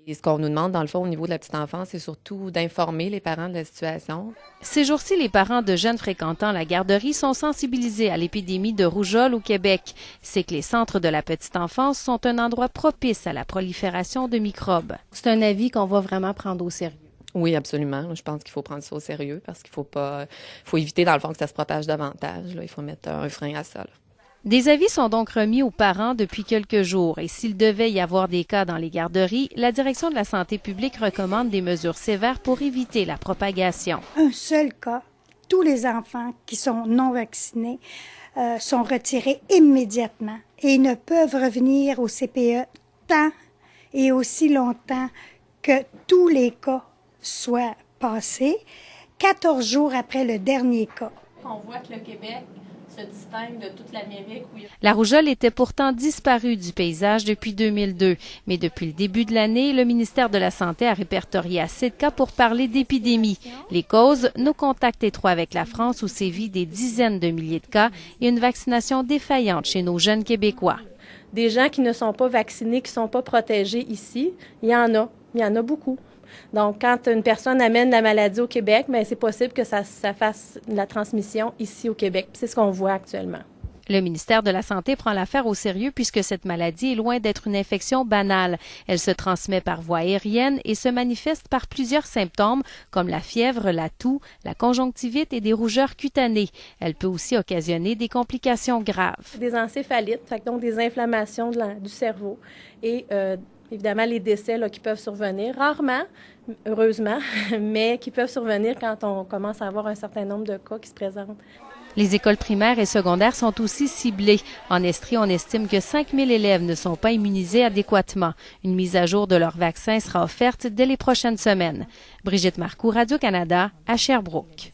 Et ce qu'on nous demande, dans le fond, au niveau de la petite enfance, c'est surtout d'informer les parents de la situation. Ces jours-ci, les parents de jeunes fréquentant la garderie sont sensibilisés à l'épidémie de rougeole au Québec. C'est que les centres de la petite enfance sont un endroit propice à la prolifération de microbes. C'est un avis qu'on va vraiment prendre au sérieux. Oui, absolument. Je pense qu'il faut prendre ça au sérieux parce qu'il faut éviter, dans le fond, que ça se propage davantage. Là. Il faut mettre un frein à ça. Là. Des avis sont donc remis aux parents depuis quelques jours et s'il devait y avoir des cas dans les garderies, la Direction de la santé publique recommande des mesures sévères pour éviter la propagation. Un seul cas, tous les enfants qui sont non vaccinés sont retirés immédiatement et ne peuvent revenir au CPE tant et aussi longtemps que tous les cas soient passés, 14 jours après le dernier cas. On voit que le Québec se distingue de toute l'Amérique. La rougeole était pourtant disparue du paysage depuis 2002. Mais depuis le début de l'année, le ministère de la Santé a répertorié assez de cas pour parler d'épidémie. Les causes, nos contacts étroits avec la France où sévit des dizaines de milliers de cas et une vaccination défaillante chez nos jeunes Québécois. Des gens qui ne sont pas vaccinés, qui ne sont pas protégés ici, il y en a beaucoup. Donc, quand une personne amène la maladie au Québec, bien, c'est possible que ça fasse la transmission ici au Québec. C'est ce qu'on voit actuellement. Le ministère de la Santé prend l'affaire au sérieux puisque cette maladie est loin d'être une infection banale. Elle se transmet par voie aérienne et se manifeste par plusieurs symptômes comme la fièvre, la toux, la conjonctivite et des rougeurs cutanées. Elle peut aussi occasionner des complications graves. Des encéphalites, donc des inflammations du cerveau et évidemment, les décès là, qui peuvent survenir, rarement, heureusement, mais qui peuvent survenir quand on commence à avoir un certain nombre de cas qui se présentent. Les écoles primaires et secondaires sont aussi ciblées. En Estrie, on estime que 5 000 élèves ne sont pas immunisés adéquatement. Une mise à jour de leur vaccin sera offerte dès les prochaines semaines. Brigitte Marcoux, Radio-Canada, à Sherbrooke.